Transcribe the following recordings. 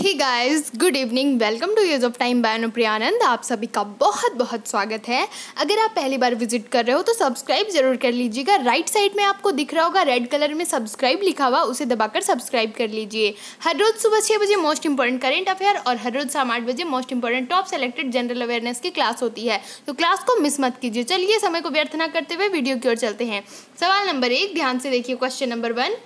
Hey guys, good evening. Welcome to use of time by Anupriyanand. आप सभी का बहुत बहुत स्वागत है। अगर आप पहली बार विजिट कर रहे हो तो सब्सक्राइब जरूर कर लीजिएगा। राइट साइड में आपको दिख रहा होगा रेड कलर में सब्सक्राइब लिखा हुआ, उसे दबाकर सब्सक्राइब कर लीजिए। हर रोज सुबह 6 बजे मोस्ट इंपॉर्टेंट करेंट अफेयर और हर रोज शाम 8 बजे most important top selected general awareness की क्लास होती है, तो क्लास को मिस मत कीजिए। चलिए समय को व्यर्थ न करते हुए वीडियो की ओर चलते हैं। सवाल नंबर 1 ध्यान से देखिए। क्वेश्चन नंबर 1,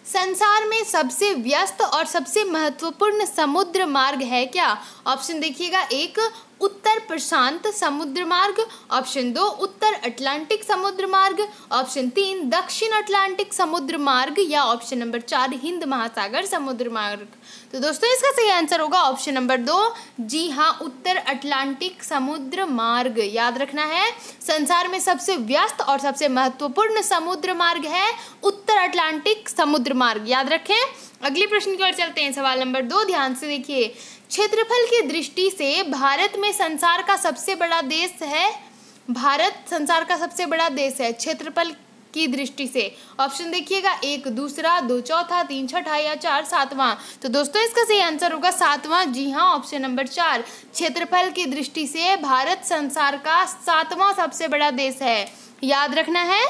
संसार में सबसे व्यस्त और सबसे महत्वपूर्ण समुद्र मार्ग है क्या? ऑप्शन देखिएगा, 1 उत्तर प्रशांत समुद्र मार्ग, ऑप्शन 2 उत्तर अटलांटिक समुद्र मार्ग, ऑप्शन 3 दक्षिण अटलांटिक समुद्र मार्ग या ऑप्शन नंबर 4 हिंद महासागर समुद्र मार्ग। तो दोस्तों इसका सही आंसर होगा ऑप्शन नंबर 2, जी हाँ, उत्तर अटलांटिक समुद्र मार्ग। याद रखना है, संसार में सबसे व्यस्त और सबसे महत्वपूर्ण समुद्र मार्ग है उत्तर अटलांटिक समुद्र मार्ग। याद रखें। अगले प्रश्न की ओर चलते हैं। सवाल नंबर 2 ध्यान से देखिए। क्षेत्रफल की दृष्टि से भारत में संसार का सबसे बड़ा देश है। भारत संसार का सबसे बड़ा देश है क्षेत्रफल की दृष्टि से। ऑप्शन देखिएगा, 1 दूसरा, 2 चौथा, 3 छठा या 4 सातवां। तो दोस्तों इसका सही आंसर होगा 7वां। जी हाँ, ऑप्शन नंबर 4 क्षेत्रफल की दृष्टि से भारत संसार का 7वां सबसे बड़ा देश है। याद रखना है।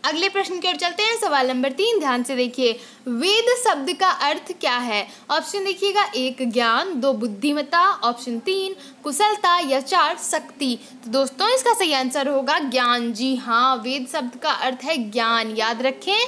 अगले प्रश्न की ओर चलते हैं। सवाल नंबर 3 ध्यान से देखिए। वेद शब्द का अर्थ क्या है? ऑप्शन देखिएगा, 1 ज्ञान, 2 बुद्धिमत्ता, ऑप्शन 3 कुशलता या 4 शक्ति। तो दोस्तों इसका सही आंसर होगा ज्ञान। जी हाँ, वेद शब्द का अर्थ है ज्ञान। याद रखें।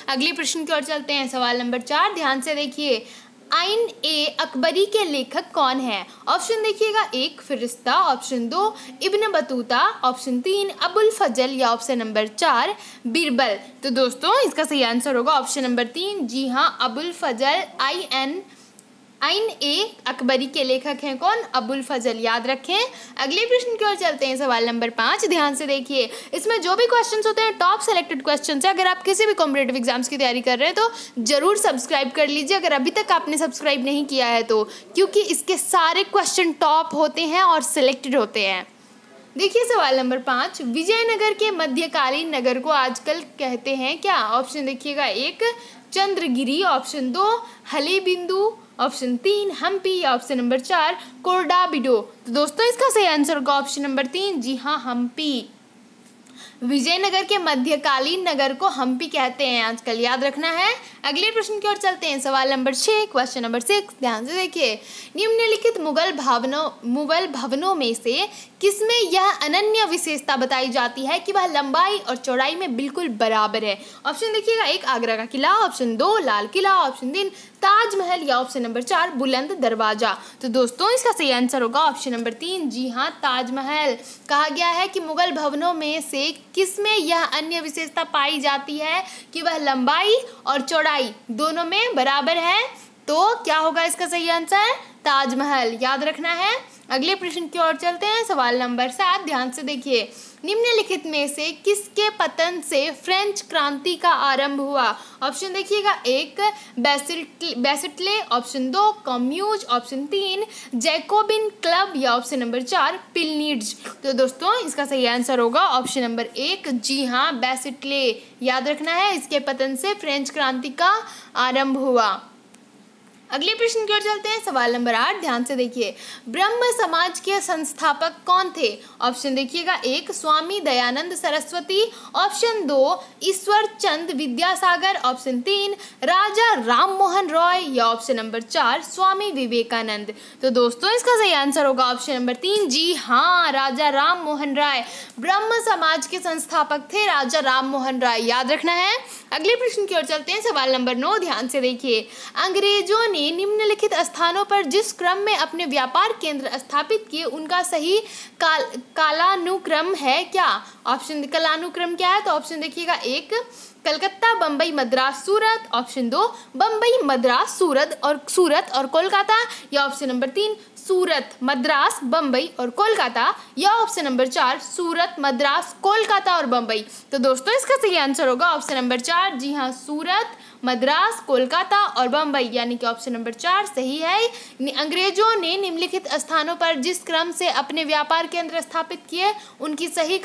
अगले प्रश्न की ओर चलते हैं। सवाल नंबर 4 ध्यान से देखिए। आइन ए अकबरी के लेखक कौन है? ऑप्शन देखिएगा, 1 Firishta, option 2 Ibn Battuta, option 3 Abul Fazl या ऑप्शन नंबर 4 बीरबल। तो दोस्तों इसका सही आंसर होगा ऑप्शन नंबर 3। जी हाँ, अबुल फजल। आइन ए अकबरी के लेखक हैं कौन? अबुल फजल। याद रखें। अगले प्रश्न की ओर चलते हैं। सवाल नंबर 5 ध्यान से देखिए। इसमें जो भी क्वेश्चंस होते हैं टॉप सेलेक्टेड क्वेश्चंस है। अगर आप किसी भी कॉम्पिटिटिव एग्जाम्स की तैयारी कर रहे हैं तो जरूर सब्सक्राइब कर लीजिए, अगर अभी तक आपने सब्सक्राइब नहीं किया है तो, क्योंकि इसके सारे क्वेश्चन टॉप होते हैं और सिलेक्टेड होते हैं। देखिए सवाल नंबर 5, विजयनगर के मध्यकालीन नगर को आजकल कहते हैं क्या? ऑप्शन देखिएगा, 1 चंद्रगिरी, ऑप्शन 2 हलेबिंदु, ऑप्शन 3 हम्पी या ऑप्शन नंबर 4 कोरडाबिडो। तो दोस्तों इसका सही आंसर होगा ऑप्शन नंबर 3। जी हाँ, हम्पी। विजयनगर के मध्यकालीन नगर को हम्पी कहते हैं आजकल। याद रखना है। अगले प्रश्न की ओर चलते हैं। सवाल नंबर 6 क्वेश्चन नंबर 6 ध्यान से देखिए। निम्नलिखित मुगल भवनों में से किसमें यह अनन्य विशेषता बताई जाती है कि वह लंबाई और चौड़ाई में बिल्कुल बराबर है? ऑप्शन देखिएगा, 1 आगरा का किला, ऑप्शन 2 लाल किला, ऑप्शन 3 ताजमहल या ऑप्शन नंबर 4 बुलंद दरवाजा। तो दोस्तों इसका सही आंसर होगा ऑप्शन नंबर 3। जी हाँ, ताजमहल। कहा गया है कि मुगल भवनों में से किसमें यह अन्य विशेषता पाई जाती है कि वह लंबाई और चौड़ाई दोनों में बराबर है। तो क्या होगा इसका सही आंसर? ताजमहल। याद रखना है। अगले प्रश्न की ओर चलते हैं। सवाल नंबर 7 ध्यान से देखिए। निम्नलिखित में से किसके पतन से फ्रेंच क्रांति का आरंभ हुआ? ऑप्शन देखिएगा, 1 बैसिटले, ऑप्शन 2 कम्यूज, ऑप्शन 3 जैकोबिन क्लब या ऑप्शन नंबर 4 पिलनीड्स। तो दोस्तों इसका सही आंसर होगा ऑप्शन नंबर 1। जी हाँ, बैसिटले। याद रखना है, इसके पतन से फ्रेंच क्रांति का आरंभ हुआ। अगले प्रश्न की ओर चलते हैं। सवाल नंबर 8 ध्यान से देखिए। ब्रह्म समाज के संस्थापक कौन थे? ऑप्शन देखिएगा, 1 स्वामी दयानंद सरस्वती, ऑप्शन 2 ईश्वर चंद विद्यासागर, ऑप्शन 3 राजा राम मोहन रॉय या ऑप्शन नंबर 4 स्वामी विवेकानंद। तो दोस्तों इसका सही आंसर होगा ऑप्शन नंबर 3। जी हाँ, राजा राम मोहन राय ब्रह्म समाज के संस्थापक थे, राजा राम मोहन राय। याद रखना है। अगले प्रश्न की ओर चलते हैं। सवाल नंबर 9 ध्यान से देखिए। अंग्रेजों ने निम्नलिखित स्थानों पर जिस क्रम में अपने व्यापार केंद्र स्थापित किए उनका सही कालानुक्रम है क्या? ऑप्शन कालानुक्रम क्या है? तो ऑप्शन देखिएगा, 1 कलकत्ता, बम्बई, मद्रास, सूरत, ऑप्शन 2 बम्बई, मद्रास, सूरत और कोलकाता या ऑप्शन नंबर 3 सूरत, मद्रास, बम्बई और कोलकाता या ऑप्शन नंबर 4 सूरत, मद्रास, कोलकाता और बम्बई। तो दोस्तों इसका सही आंसर होगा ऑप्शन नंबर 4। जी हाँ, सूरत, मद्रास, कोलकाता और बम्बई, यानी कि ऑप्शन नंबर 4 सही है। अंग्रेजों ने निम्नलिखित स्थानों पर जिस क्रम से अपने व्यापार केंद्र स्थापित किए उनकी सही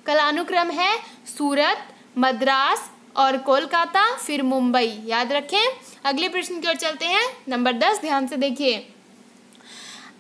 कालानुक्रम है सूरत, मद्रास, और कोलकाता, फिर मुंबई। याद रखें। अगले प्रश्न की ओर चलते हैं। नंबर 10 ध्यान से देखिए।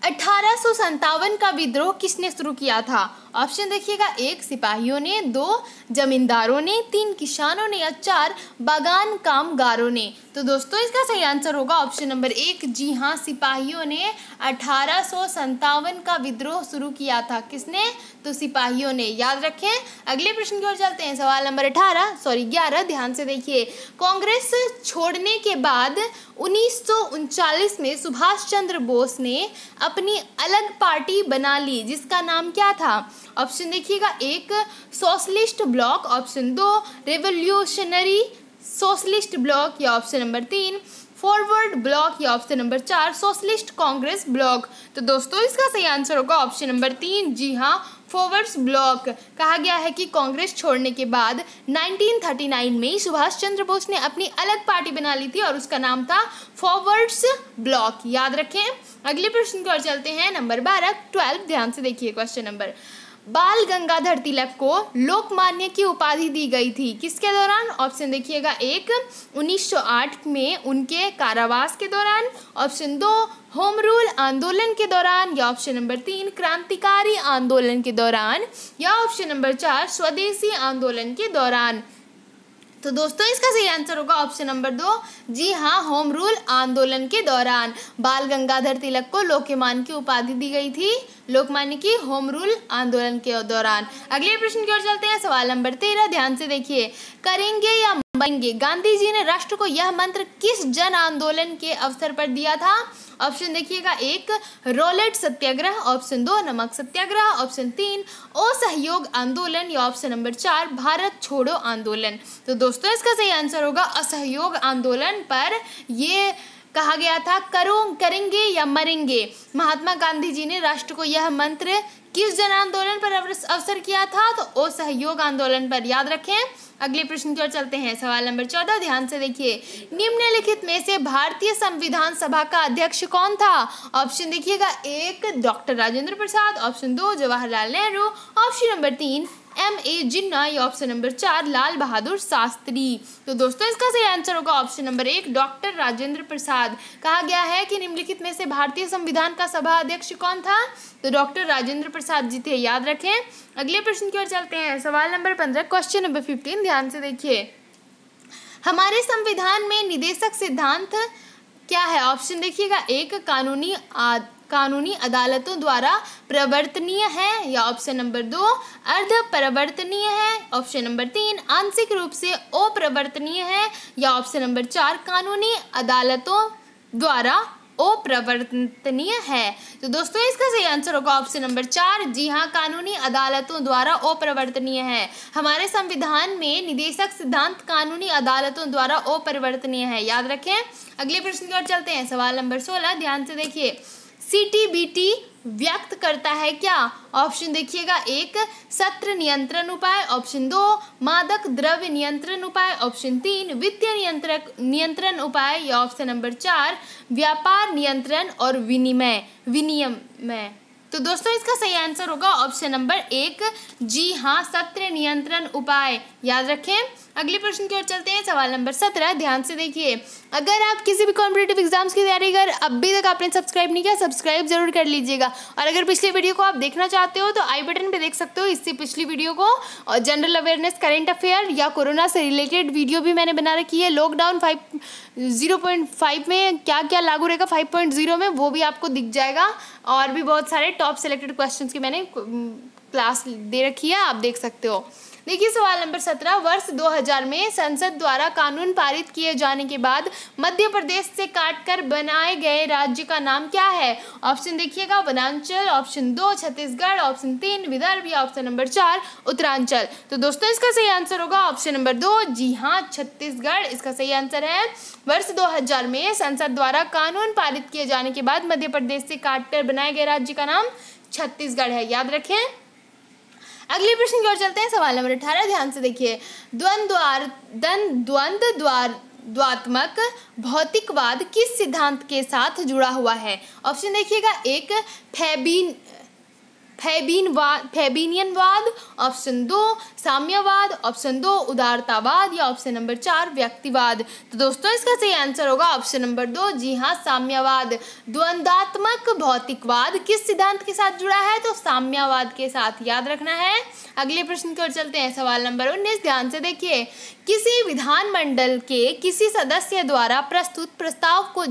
1857 का विद्रोह किसने शुरू किया था? ऑप्शन देखिएगा, 1 सिपाहियों ने, 2 जमींदारों ने, 3 किसानों ने या 4 बागान कामगारों ने। तो दोस्तों इसका सही आंसर होगा ऑप्शन नंबर 1। जी हाँ, सिपाहियों ने 1857 का विद्रोह शुरू किया था। किसने? तो सिपाहियों ने। याद रखें। अगले प्रश्न की ओर चलते हैं। सवाल नंबर 11 ध्यान से देखिए। कांग्रेस छोड़ने के बाद 1939 में सुभाष चंद्र बोस ने अपनी अलग पार्टी बना ली, जिसका नाम क्या था? ऑप्शन देखिएगा, 1 socialist block, option 2 revolutionary socialist block, या ऑप्शन नंबर 3 फॉरवर्ड ब्लॉक, या option number 4 socialist Congress block. तो दोस्तों इसका सही आंसर होगा ऑप्शन नंबर 3। जी हाँ, फॉरवर्ड्स ब्लॉक। कहा गया है कि कांग्रेस छोड़ने के बाद 1939 में सुभाष चंद्र बोस ने अपनी अलग पार्टी बना ली थी और उसका नाम था फॉरवर्ड्स ब्लॉक। याद रखें। अगले प्रश्न की ओर चलते हैं। नंबर 12 ध्यान से देखिए। क्वेश्चन नंबर, बाल गंगाधर तिलक को लोकमान्य की उपाधि दी गई थी किसके दौरान? ऑप्शन देखिएगा, 1 1908 में उनके कारावास के दौरान, ऑप्शन 2 होम रूल आंदोलन के दौरान, या ऑप्शन नंबर 3 क्रांतिकारी आंदोलन के दौरान, या ऑप्शन नंबर 4 स्वदेशी आंदोलन के दौरान। तो दोस्तों इसका सही आंसर होगा ऑप्शन नंबर 2। जी हाँ, होम रूल आंदोलन के दौरान बाल गंगाधर तिलक को लोकमान्य की उपाधि दी गई थी, लोकमान्य की होम रूल आंदोलन के दौरान। अगले प्रश्न की ओर चलते हैं। सवाल नंबर 13 ध्यान से देखिए। करेंगे या मरेंगे, गांधी जी ने राष्ट्र को यह मंत्र किस जन आंदोलन के अवसर पर दिया था? ऑप्शन देखिएगा, 1 रोलेट सत्याग्रह, ऑप्शन 2 नमक सत्याग्रह, ऑप्शन 3 असहयोग आंदोलन, या ऑप्शन नंबर 4 भारत छोड़ो आंदोलन। तो दोस्तों इसका सही आंसर होगा असहयोग आंदोलन पर ये कहा गया था करेंगे या मरेंगे। महात्मा गांधी जी ने राष्ट्र को यह मंत्र किस जन आंदोलन पर अवसर किया था? तो असहयोग आंदोलन पर। याद रखें। अगले प्रश्न की ओर चलते हैं। सवाल नंबर 14 ध्यान से देखिए। निम्नलिखित में से भारतीय संविधान सभा का अध्यक्ष कौन था? ऑप्शन देखिएगा, 1 doctor Rajendra Prasad, option 2 Jawaharlal Nehru, option number 3 M.A. Jinnah, या ऑप्शन नंबर 4 लाल बहादुर शास्त्री। तो दोस्तों इसका सही आंसर होगा option number 1 doctor Rajendra Prasad. कहा गया है कि निम्नलिखित में से भारतीय संविधान का सभा अध्यक्ष कौन था? तो डॉक्टर राजेंद्र प्रसाद जी थे। याद रखें। अगले प्रश्न की ओर चलते हैं। सवाल नंबर 15 क्वेश्चन नंबर 15 ध्यान से देखिए। हमारे संविधान में निदेशक सिद्धांत क्या है? ऑप्शन देखिएगा, 1 कानूनी अदालतों द्वारा प्रवर्तनीय है, या ऑप्शन नंबर 2 अर्ध प्रवर्तनीय है, ऑप्शन नंबर 3 आंशिक रूप से अप्रवर्तनीय है, या ऑप्शन नंबर 4 कानूनी अदालतों द्वारा अप्रवर्तनीय है। तो दोस्तों इसका सही आंसर होगा ऑप्शन नंबर 4। जी हाँ, कानूनी अदालतों द्वारा अप्रवर्तनीय है। हमारे संविधान में निदेशक सिद्धांत कानूनी अदालतों द्वारा अप्रवर्तनीय है। याद रखें। अगले प्रश्न की ओर चलते हैं। सवाल नंबर 16 ध्यान से देखिए। CTBT व्यक्त करता है क्या? ऑप्शन देखिएगा, 1 सत्र नियंत्रण उपाय, ऑप्शन 2 मादक द्रव्य नियंत्रण उपाय, ऑप्शन 3 वित्तीय नियंत्रण उपाय, या ऑप्शन नंबर 4 व्यापार नियंत्रण और विनिमय। तो दोस्तों इसका सही आंसर होगा ऑप्शन नंबर 1। जी हाँ, सत्र नियंत्रण उपाय। याद रखें। अगले प्रश्न की ओर चलते हैं। सवाल नंबर 17 ध्यान से देखिए। अगर आप किसी भी कॉम्पिटिटिव एग्जाम्स की तैयारी कर अभी तक आपने सब्सक्राइब नहीं किया, सब्सक्राइब जरूर कर लीजिएगा। और अगर पिछले वीडियो को आप देखना चाहते हो तो आई बटन पे देख सकते हो। इससे पिछली वीडियो को और जनरल अवेयरनेस, करंट अफेयर या कोरोना से रिलेटेड वीडियो भी मैंने बना रखी है। लॉकडाउन 0.5 में क्या क्या लागू रहेगा 5.0 में, वो भी आपको दिख जाएगा। और भी बहुत सारे टॉप सेलेक्टेड क्वेश्चन की मैंने क्लास दे रखी है, आप देख सकते हो। देखिए सवाल नंबर 17। वर्ष 2000 में संसद द्वारा कानून पारित किए जाने के बाद मध्य प्रदेश से काटकर बनाए गए राज्य का नाम क्या है? ऑप्शन देखिएगा, वनांचल, ऑप्शन 2 छत्तीसगढ़, ऑप्शन 3 विदर्भ, या ऑप्शन नंबर 4 उत्तरांचल। तो दोस्तों इसका सही आंसर होगा ऑप्शन नंबर 2। जी हाँ, छत्तीसगढ़ इसका सही आंसर है। वर्ष 2000 में संसद द्वारा कानून पारित किए जाने के बाद मध्य प्रदेश से काटकर बनाए गए राज्य का नाम छत्तीसगढ़ है। याद रखें। अगले प्रश्न की ओर चलते हैं। सवाल नंबर 18 ध्यान से देखिए। द्वंद्वात्मक भौतिकवाद किस सिद्धांत के साथ जुड़ा हुआ है? ऑप्शन देखिएगा, 1 फेबिनियनवाद, ऑप्शन 2 साम्यवाद, ऑप्शन 2 उदारतावाद या ऑप्शन नंबर 4 व्यक्तिवाद। तो दोस्तों इसका सही आंसर होगा ऑप्शन नंबर 2, जी हाँ साम्यवाद। द्वंद्वात्मक भौतिकवाद किस सिद्धांत के साथ जुड़ा है? तो साम्यवाद के साथ, याद रखना है। अगले प्रश्न की ओर चलते हैं, सवाल नंबर 19, ध्यान से देखिए। किसी विधानमंडल के किसी सदस्य द्वारा प्रस्तुत प्रस्ताव को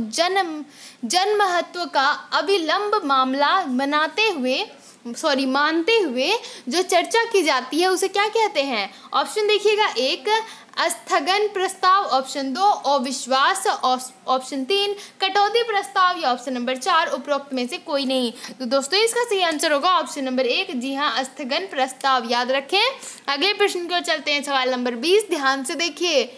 जनमहत्व का अविलंब मामला मानते हुए जो चर्चा की जाती है उसे क्या कहते हैं? ऑप्शन देखिएगा, 1 स्थगन प्रस्ताव, ऑप्शन 2 अविश्वास, ऑप्शन 3 कटौती प्रस्ताव या ऑप्शन नंबर 4 उपरोक्त में से कोई नहीं। तो दोस्तों इसका सही आंसर होगा ऑप्शन नंबर 1, जी हाँ स्थगन प्रस्ताव, याद रखें। अगले प्रश्न की ओर चलते हैं, सवाल नंबर 20, ध्यान से देखिए।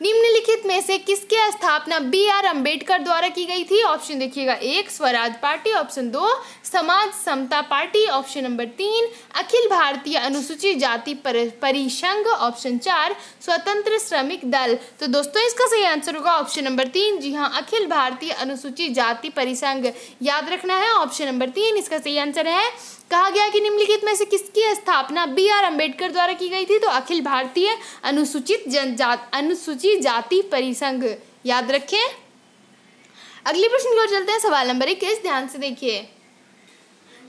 निम्नलिखित में से किसकी स्थापना BR अम्बेडकर द्वारा की गई थी? ऑप्शन देखिएगा, 1 स्वराज पार्टी, ऑप्शन 2 समाज समता party, option number 3 Akhil Bharatiya अनुसूचित जाति परिसंघ, ऑप्शन 4 स्वतंत्र श्रमिक दल। तो दोस्तों इसका सही आंसर होगा ऑप्शन नंबर 3, जी हाँ अखिल भारतीय अनुसूचित जाति परिसंघ, याद रखना है ऑप्शन नंबर 3 इसका सही आंसर है। कहा गया कि निम्नलिखित में से किसकी स्थापना BR अम्बेडकर द्वारा की गई थी? तो अखिल भारतीय अनुसूचित जाति परिसंघ, याद रखें। अगले प्रश्न की ओर चलते हैं, सवाल नंबर 21, ध्यान से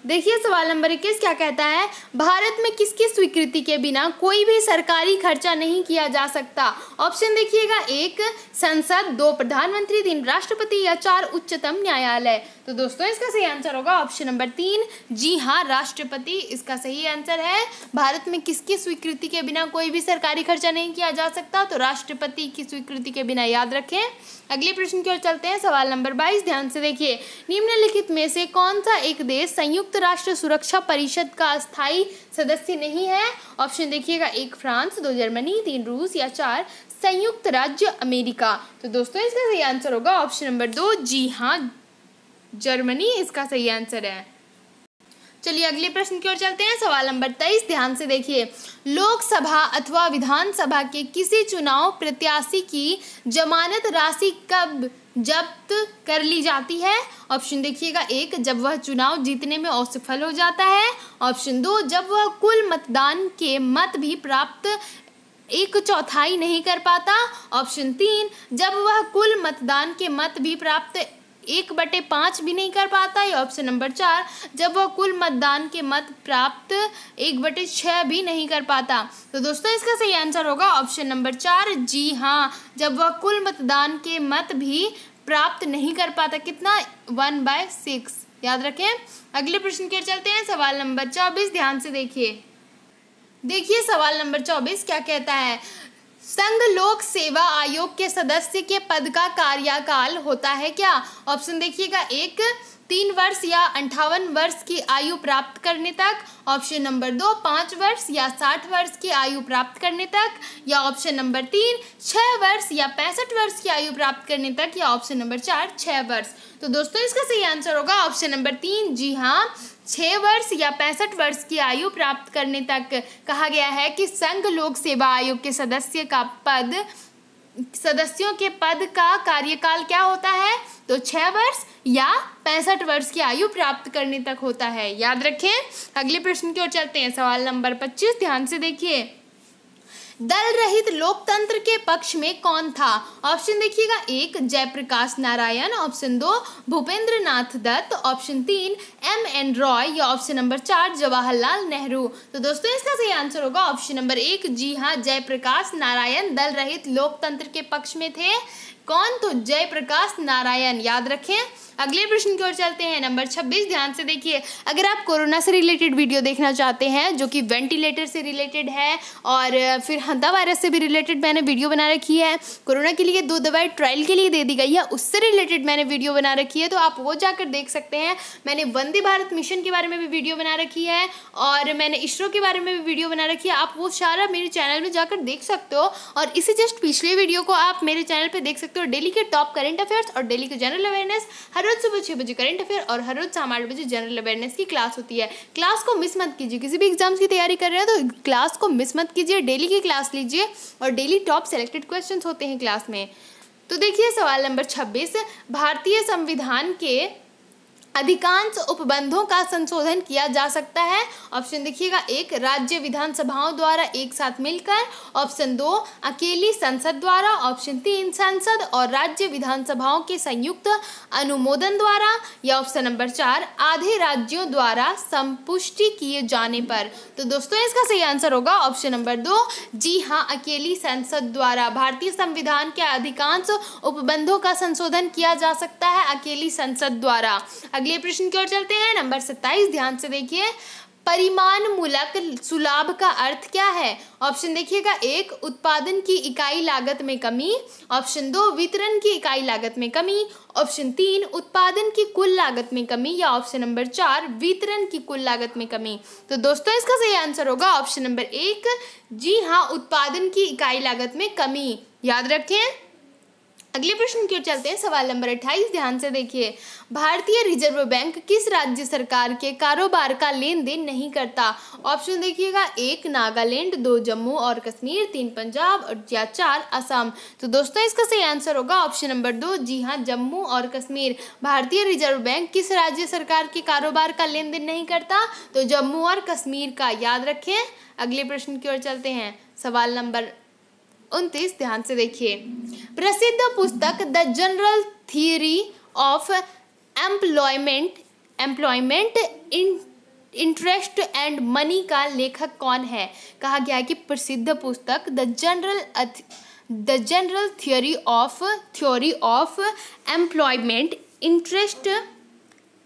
देखिए सवाल नंबर 21 क्या कहता है? भारत में किसकी स्वीकृति के बिना कोई भी सरकारी खर्चा नहीं किया जा सकता? ऑप्शन देखिएगा, 1 संसद, 2 प्रधानमंत्री, 3 राष्ट्रपति या 4 उच्चतम न्यायालय। तो दोस्तों इसका सही आंसर होगा ऑप्शन नंबर 3, जी हाँ राष्ट्रपति, इसका सही आंसर है। भारत में किसकी स्वीकृति के बिना कोई भी सरकारी खर्चा नहीं किया जा सकता? तो राष्ट्रपति की स्वीकृति के बिना, याद रखें। अगले प्रश्न की ओर चलते हैं, सवाल नंबर 22, ध्यान से देखिए। निम्नलिखित में से कौन सा एक देश संयुक्त राष्ट्र सुरक्षा परिषद का अस्थायी सदस्य नहीं है? ऑप्शन देखिएगा, 1 फ्रांस, 2 जर्मनी, 3 रूस या 4 संयुक्त राज्य अमेरिका। तो दोस्तों इसका सही आंसर होगा ऑप्शन नंबर 2, जी हाँ जर्मनी, इसका सही आंसर है। चलिए अगले प्रश्न की ओर चलते हैं, सवाल नंबर 23, ध्यान से देखिए। लोकसभा अथवा विधानसभा के किसी चुनाव प्रत्याशी की जमानत राशि कब जब्त कर ली जाती है? ऑप्शन देखिएगा, 1 जब वह चुनाव जीतने में असफल हो जाता है, ऑप्शन 2 जब वह कुल मतदान के मत भी प्राप्त 1/4 नहीं कर पाता, ऑप्शन 3 जब वह कुल मतदान के मत भी प्राप्त 1/5 भी नहीं कर पाता, या ऑप्शन नंबर 4 जब वह कुल मतदान के मत प्राप्त 1/6 भी नहीं कर पाता। तो दोस्तों इसका सही आंसर होगा ऑप्शन नंबर 4, जी हाँ जब वह कुल मतदान के मत भी प्राप्त नहीं कर पाता। कितना? 1/6, याद रखें। अगले प्रश्न की ओर चलते हैं, सवाल नंबर 24, ध्यान से देखिए सवाल नंबर 24 क्या कहता है? संघ लोक सेवा आयोग के सदस्य के पद का कार्यकाल होता है क्या? ऑप्शन देखिएगा, 1 3 वर्ष या 58 वर्ष की आयु प्राप्त करने तक, ऑप्शन नंबर 2 5 वर्ष या 60 वर्ष की आयु प्राप्त करने तक, या ऑप्शन नंबर 3 6 वर्ष या 65 वर्ष की आयु प्राप्त करने तक, या ऑप्शन नंबर 4 6 वर्ष। तो दोस्तों इसका सही आंसर होगा ऑप्शन नंबर 3, जी हाँ 6 वर्ष या 65 वर्ष की आयु प्राप्त करने तक। कहा गया है कि संघ लोक सेवा आयोग के सदस्यों के पद का कार्यकाल क्या होता है? तो 6 वर्ष या 65 वर्ष की आयु प्राप्त करने तक होता है, याद रखें। अगले प्रश्न की ओर चलते हैं, सवाल नंबर 25, ध्यान से देखिए। दल रहित लोकतंत्र के पक्ष में कौन था? ऑप्शन देखिएगा, 1 जयप्रकाश नारायण, ऑप्शन 2 भूपेंद्र नाथ दत्त, ऑप्शन 3 MN रॉय, या ऑप्शन नंबर 4 जवाहरलाल नेहरू। तो दोस्तों इसका सही आंसर होगा ऑप्शन नंबर 1, जी हाँ जयप्रकाश नारायण दल रहित लोकतंत्र के पक्ष में थे। कौन? तो जयप्रकाश नारायण, याद रखें। अगले प्रश्न की ओर चलते हैं, नंबर 26, ध्यान से देखिए। अगर आप कोरोना से रिलेटेड वीडियो देखना चाहते हैं जो कि वेंटिलेटर से रिलेटेड है और फिर हंता वायरस से भी रिलेटेड मैंने वीडियो बना रखी है, कोरोना के लिए 2 दवाई ट्रायल के लिए दे दी गई है, उससे रिलेटेड मैंने वीडियो बना रखी है, तो आप वो जाकर देख सकते हैं। मैंने वंदे भारत मिशन के बारे में भी वीडियो बना रखी है और मैंने इसरो के बारे में भी वीडियो बना रखी है। आप वो सारा मेरे चैनल में जाकर देख सकते हो और इसी जस्ट पिछले वीडियो को आप मेरे चैनल पर देख सकते हो। डेली के टॉप करंट अफेयर्स और डेली के जनरल अवेयरनेस, हर रोज सुबह 6 बजे करंट अफेयर और हर रोज शाम 8 बजे जनरल अवेयरनेस की क्लास होती है। क्लास को मिस मत कीजिए। किसी भी एग्जाम्स की तैयारी कर रहे हैं तो क्लास को मिस मत कीजिए, डेली की क्लास लीजिए और डेली टॉप सेलेक्टेड क्वेश्चंस होते हैं क्लास में। तो देखिए सवाल नंबर 26, भारतीय संविधान के अधिकांश उपबंधों का संशोधन किया जा सकता है। ऑप्शन देखिएगा, एक राज्य विधानसभाओं द्वारा एक साथ मिलकर, ऑप्शन 2 अकेली संसद द्वारा, ऑप्शन 3 संसद और राज्य विधानसभाओं के संयुक्त अनुमोदन द्वारा, या ऑप्शन नंबर 4 आधे राज्यों द्वारा संपुष्टि किए जाने पर। तो दोस्तों इसका सही आंसर होगा ऑप्शन नंबर 2, जी हाँ, अकेली संसद द्वारा। भारतीय संविधान के अधिकांश उपबंधों का संशोधन किया जा सकता है अकेली संसद द्वारा। अगले प्रश्न की ओर चलते हैं, नंबर 27, ध्यान से देखिए। परिमाण मूलक सुलाभ का अर्थ क्या है? ऑप्शन देखिएगा, एक उत्पादन की इकाई लागत में कमी, ऑप्शन 2 वितरण की इकाई लागत में कमी, ऑप्शन 3 उत्पादन की कुल लागत में कमी, या ऑप्शन नंबर 4 वितरण की कुल लागत में कमी। तो दोस्तों इसका सही आंसर होगा ऑप्शन नंबर 1, जी हाँ, उत्पादन की इकाई लागत में कमी। याद रखें। अगले प्रश्न की ओर चलते हैं, सवाल नंबर 28, ध्यान से देखिए। भारतीय रिजर्व बैंक किस राज्य सरकार के कारोबार का लेन देन नहीं करता? ऑप्शन देखिएगा, 1 नागालैंड, 2 जम्मू और कश्मीर, 3 पंजाब और या 4 असम। तो दोस्तों इसका सही आंसर होगा ऑप्शन नंबर 2, जी हाँ, जम्मू और कश्मीर। भारतीय रिजर्व बैंक किस राज्य सरकार के कारोबार का लेन देन नहीं करता? तो जम्मू और कश्मीर का। याद रखें। अगले प्रश्न की ओर चलते हैं, सवाल नंबर 29, ध्यान से देखिए। प्रसिद्ध पुस्तक the general theory of employment interest and money का लेखक कौन है? कहा गया है कि प्रसिद्ध पुस्तक the general theory of employment interest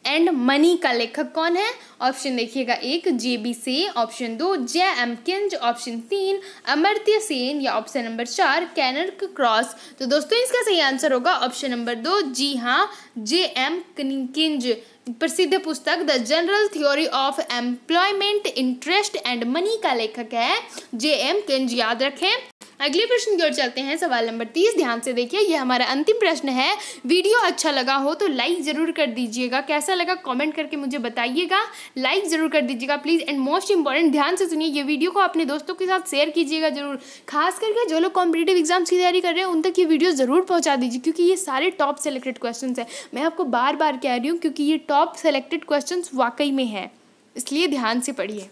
and money का लेखक कौन है? ऑप्शन देखिएगा, 1 JB Say, option 2 JM Keynes, option 3 Amartya Sen, या ऑप्शन नंबर 4 केनर्क क्रॉस। तो दोस्तों इसका सही आंसर होगा ऑप्शन नंबर 2, जी हाँ, JM किंज। प्रसिद्ध पुस्तक the general theory of employment interest and money का लेखक है JM किंज। याद रखें। अगले प्रश्न की ओर चलते हैं, सवाल नंबर 30, ध्यान से देखिए। यह हमारा अंतिम प्रश्न है। वीडियो अच्छा लगा हो तो लाइक जरूर कर दीजिएगा, कैसा लगा कमेंट करके मुझे बताइएगा, लाइक जरूर कर दीजिएगा प्लीज़। एंड मोस्ट इंपॉर्टेंट, ध्यान से सुनिए, ये वीडियो को अपने दोस्तों के साथ शेयर कीजिएगा जरूर। खास करके जो लोग कॉम्पिटिटिव एग्जाम्स की तैयारी कर रहे हैं उन तक ये वीडियो ज़रूर पहुँचा दीजिए, क्योंकि ये सारे टॉप सेलेक्टेड क्वेश्चन हैं। मैं आपको बार बार कह रही हूँ, क्योंकि ये टॉप सेलेक्टेड क्वेश्चन वाकई में है, इसलिए ध्यान से पढ़िए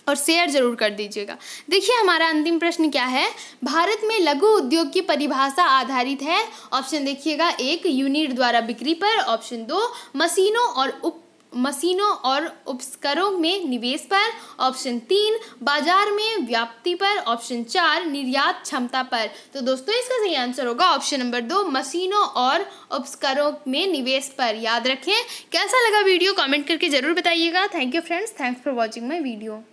और शेयर जरूर कर दीजिएगा। देखिए हमारा अंतिम प्रश्न क्या है। भारत में लघु उद्योग की परिभाषा आधारित है। ऑप्शन देखिएगा, 1 यूनिट द्वारा बिक्री पर, ऑप्शन 2 मशीनों और उपकरणों में निवेश पर, ऑप्शन 3 बाजार में व्याप्ति पर, ऑप्शन 4 निर्यात क्षमता पर। तो दोस्तों इसका सही आंसर होगा ऑप्शन नंबर 2 मशीनों और उपकरणों में निवेश पर। याद रखें। कैसा लगा वीडियो कमेंट करके जरूर बताइएगा। Thank you friends, thanks for watching my video.